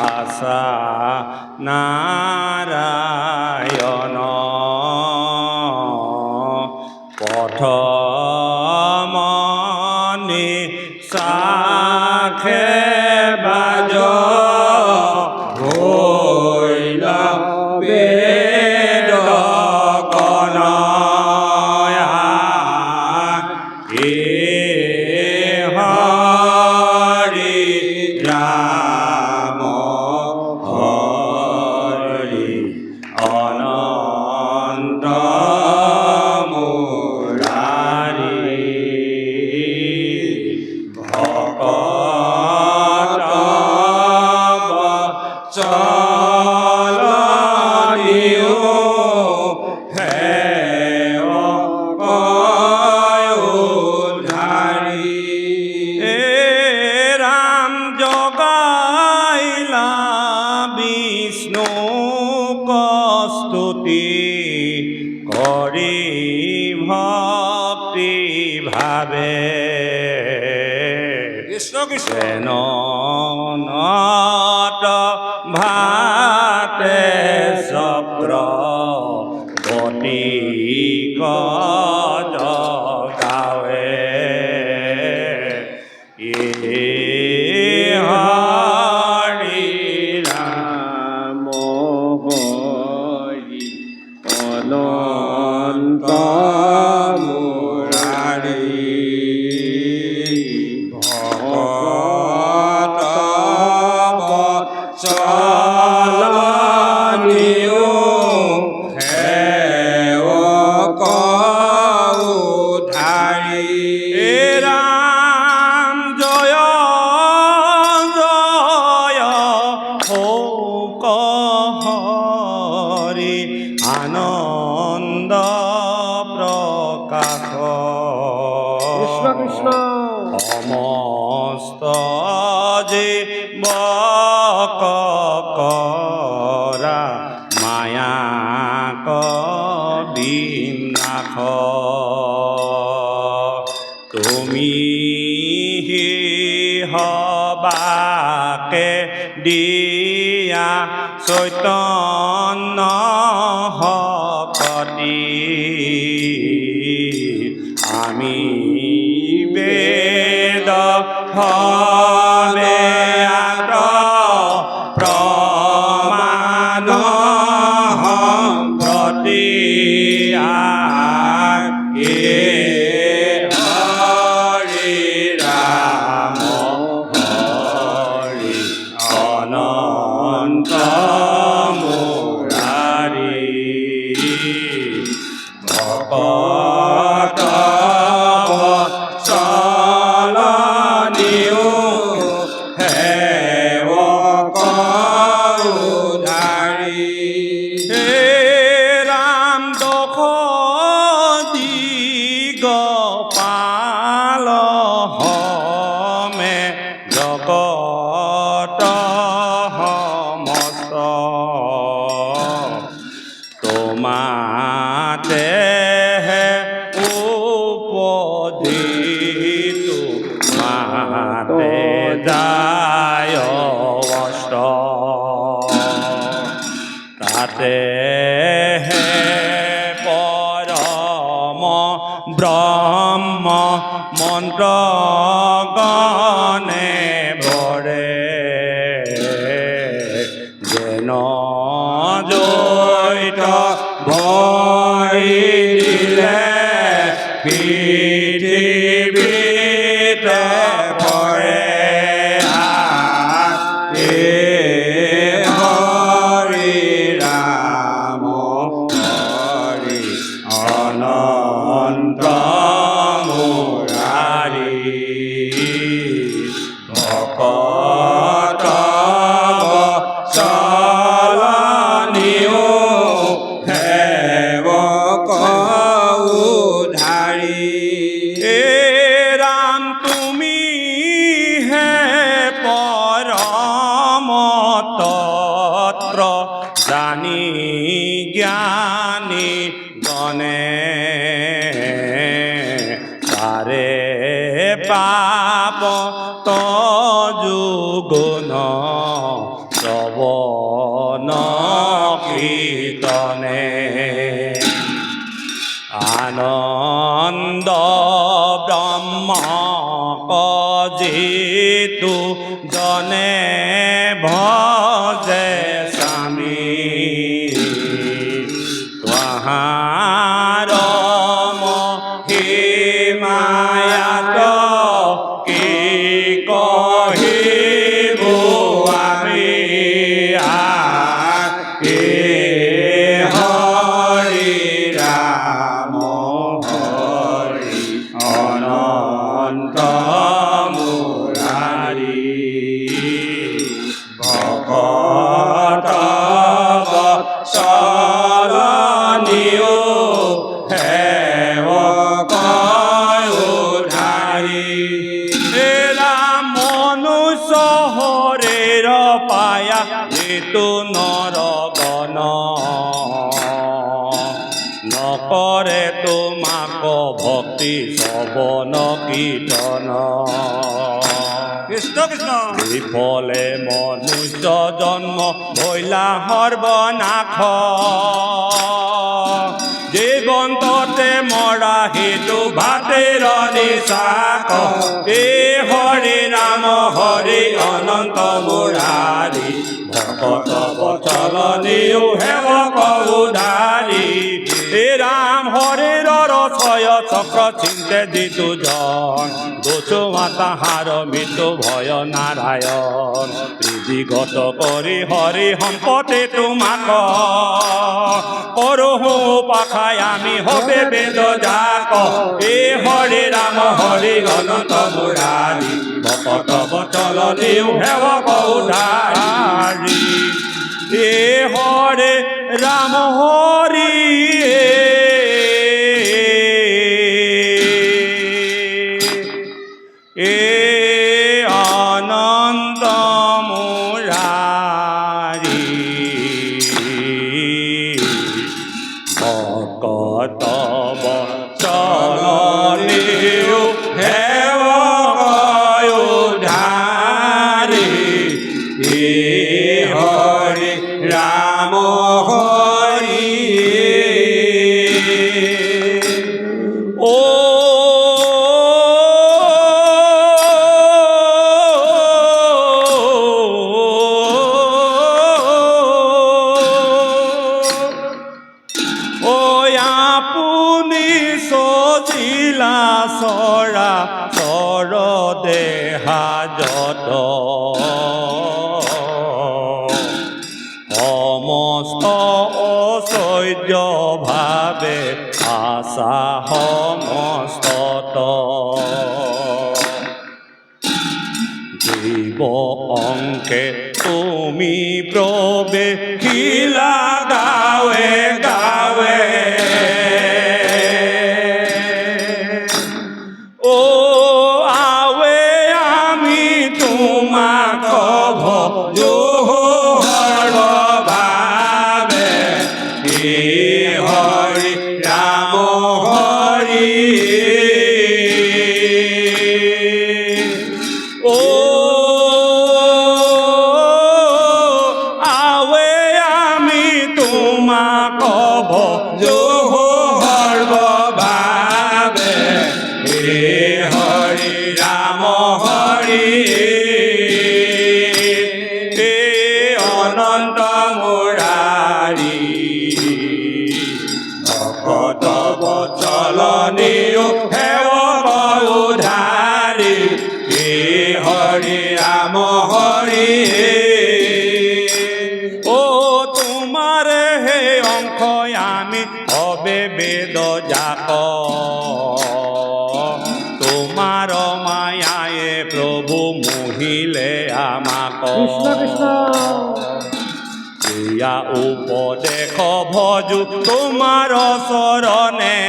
আশা নারায়ণ পথমনি সাখে বাজ হইল বেদ কনয়া হরি রাম হরি অনন্ত মুরারি ভকত চলনিও হে উদ্ধারি হে রাম জগাইলা বিষ্ণু কস্তুতি করি ভক্তি ভাবে কৃষ্ণ কৃষ্ণ নত ভাতে চক্র গতি গাৱে হৰি ৰাম হৰি অনন্ত মুৰাৰি ভকত চলনিও সেৱক উদ্ধাৰি ৰাম জয় জয় শোক হৰি আনন্দ প্ৰকাশ কৃষ্ণ কৃষ্ণ সমস্ত জীৱক কৰা মায়াক বিনাশ তুমি হবাকে দিয়া চৈতন্য শক্তি আমি বেদ হবে আত প্ৰমাণ সম্প্ৰতি হৰি ৰাম হৰি অনন্ত মুৰাৰি ভকত চলনিও সেৱক উদ্ধাৰি হে ৰাম দশ দিগপাল হমে জগত সমস্ত তোমাতে উপধিতু মাতে যায় অষ্ট তাতে পৰম ব্ৰহ্ম মন্ত্ৰ গণে বৰে যেন জৈত ভৰি দিলে পৃথিৱীতে পৰে মতত্র জানি জ্ঞানী গণে তারে পাপ তযুগুণ শ্রবণ কীর্তনে আনন্দ ব্রহ্ম জিতু জনে ভজে স্বামী তাহার মহিমায়াত কি কহিব আমি কে হরি রাম হরি অনন্ত মুরারি ভগত বৎসলনীয় হেব কয়ুধারি এরা মনুষ্য হরের পায়া যেতু নরগণ নকৰে তোমাক ভক্তি শ্ৰৱণ কীৰ্তন কৃষ্ণ কৃষ্ণ বিফলে মনুষ্য জন্ম ভৈলা সৰ্বনাশ জীৱন্ততে মৰা সেইটো ভাতেৰ নিচাক এ হৰি ৰাম হৰি অনন্ত মুৰাৰী ভকত বৎসলনীয় সেৱক উধাৰী হে রাম হরের রসয় চক্র চিন্তে দিতু জন দোষো তাহার মৃত্যু ভয় নারায়ণ হৃদিগত করি হরি সম্পতে তোমাক করহু পাখায় আমি হবে বেদ যাক এ হরে রাম হরি অনন্ত মুরারি ভকত বৎসলনীয় সেৱক উধাৰী এ হরে রাম হরি এ অনন্ত মুরারি ভকত বৎসলনীয় সেৱক উধাৰী এ হৰি রাম হরি ও আপুনি সজিলা চৰা চৰ দেহা যত সমস্ত ঐশ্বৰ্য ভাৱে আশা সমস্ত জীৱ অংকে তুমি প্ৰৱেশিলা গাঁৱে গাঁৱে ও আৱে আমি তোমাক ভজো সৰ্বভাৱে হে হৰি ৰাম হৰি ও আৱে আমি তোমাক ভজো সৰ্বভাৱে হে হৰি ৰাম হৰি হে অনন্ত মুৰাৰী ভকত বৎসলনীয় সেৱক উধাৰী হে হৰি ৰাম হৰি ও তোমাৰ হে অংশ আমি হবে বেদ যাক তোমার মায়ায়ে প্রভু মোহিলে আমাক কৃষ্ণ কৃষ্ণ ইয়া উপদেশ ভজু তোমার চরণে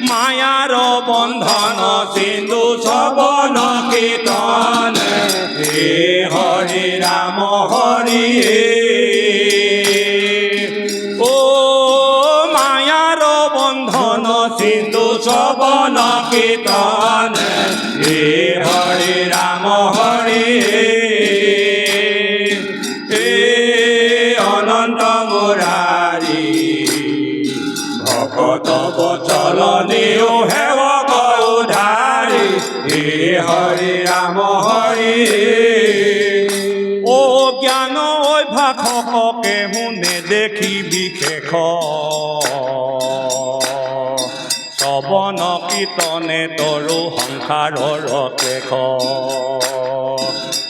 মায়ার বন্ধন সিন্ধু শ্রবণ কীর্তনে হে হে হরে রাম হরি ও মায়ার বন্ধন সিন্ধু শ্রবণ কীর্তন হে হরে রাম হরি হে অনন্ত মুরারি ভকত বচল নিও হেব গৌধারি হে হরে রাম হরি ও জ্ঞান ঐ ভাষকে শুনে দেখি বিশেষ শ্ৰৱণ কীৰ্তনে তৰু সংসাৰৰ শেষ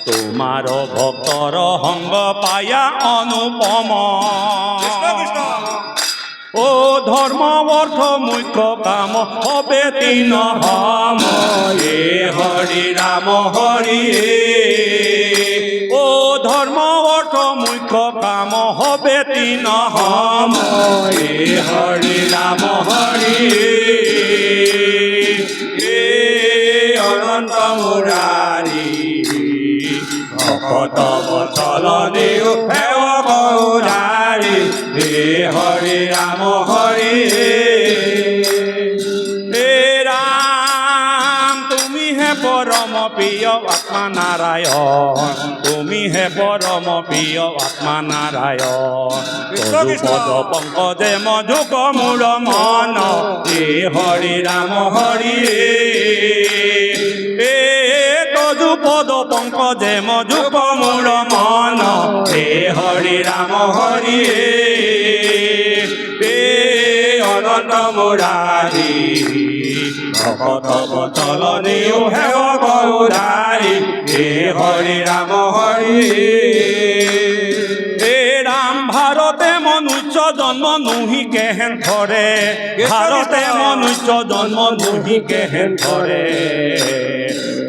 তোমাৰ ভক্তৰ সংগ পায়া অনুপম ও ধৰ্ম অৰ্থ মুখ্য কাম হবে তিন হম হে হৰি ৰাম হৰি ও ধৰ্ম অৰ্থ মুখ্য কাম হবে তিন হম হে হৰি ৰাম হৰি হে অনন্ত মুৰাৰী ভকত বচল দেও হেৱ গৌধাৰী হে হৰি ৰাম হৰি হে ৰাম তুমি হে পৰম প্ৰিয় আত্মা নাৰায়ণ তুমি হে পৰম প্ৰিয় আত্মা নাৰায়ণ পদ পংকজে মধুক মোৰ মন হে হৰি ৰাম হৰি হে তজু পদ পংকজে মধুক মোৰ মন হে হৰি ৰাম হৰি হে অনন্ত মুৰাৰী ভকত বচল নিও হেৱ গৌধাৰী হে হৰি ৰাম হৰি হে ৰাম ভাৰতে মনুষ্য জন্ম নুহি কেহেন ধৰে ভাৰতে মনুষ্য জন্ম নুহি কেহেন ধৰে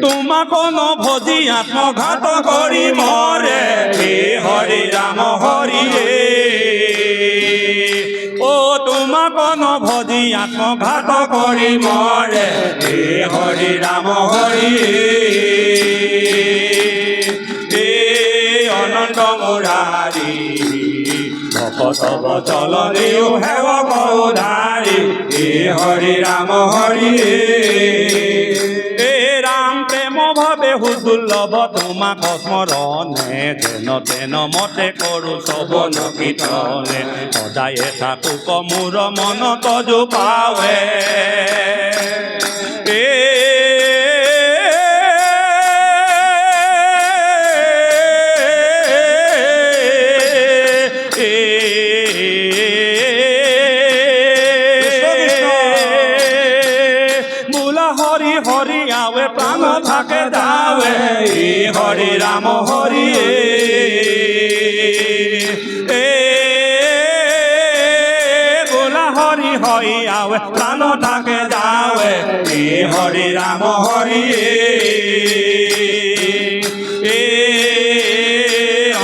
তোমাক নভজি আত্মঘাত কৰি মৰে হে হৰি ৰাম হৰি ও তোমাক নভজি আত্মঘাত কৰি মৰে হে হৰি ৰাম হৰি হে অনন্ত মুৰাৰী ভকত বচল নিও হেৱ গৌধাৰী হে হৰি ৰাম হৰি হে ৰাম প্ৰেম ভাৱে হুদুৰ্লভ তোমাক স্মৰণে যেন তেন মতে কৰো শ্ৰৱণ কীৰ্তনে সদায়ে থাকোক মোৰ মনত জোপাৱে প্রাণ থাকে যাওয়ে হরি রাম হরি গোলা হরি হই আওয়ে প্রাণ থাকে যাওয়ে হরি রাম হরি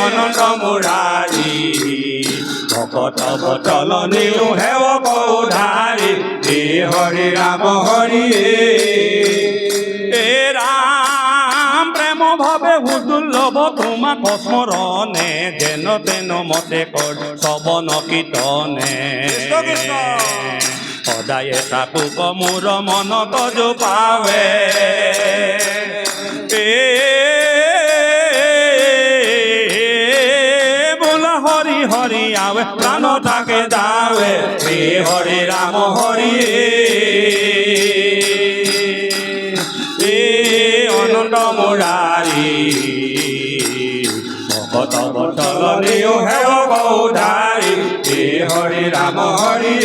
অনন্ত মুরারি ভকত বচল নিও হেৱ গৌধাৰী হে হৰি ৰাম হৰি ভাবে হুদুৰ্লভ তোমাক স্মৰণে যেন তেন মতে কৰ শ্ৰৱণ কীৰ্তনে সদায়ে থাকোক মোৰ মনত জোপাৱে বোলা হৰি হৰি আৱে প্ৰাণ থাকে যাৱে হে হৰি ৰাম হৰি অনন্ত মুৰাৰী ভকত বচল নিও হেৱ গৌধাৰী হে হৰি ৰাম হৰি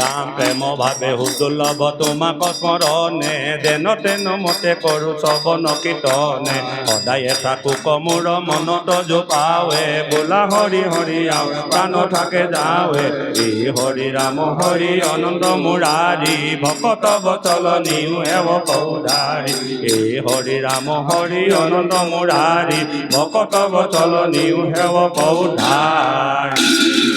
ৰাম প্ৰেম ভাৱে সুদুৰ্লভ তোমাক স্মৰণে যেন তেন মতে কৰো শ্ৰৱণ কীৰ্তনে সদায়ে থাকো কমোৰ মনত জোপাৱে বোলা হৰি হৰি আও প্ৰাণ থাকে যাৱে এই হৰি ৰাম হৰি অনন্ত মুৰাৰী ভকত বচল নিউ হেব কৌধাৰী এই হৰি ৰাম হৰি অনন্ত মুৰাৰী ভকত বচল নিউ হেব কৌধাৰী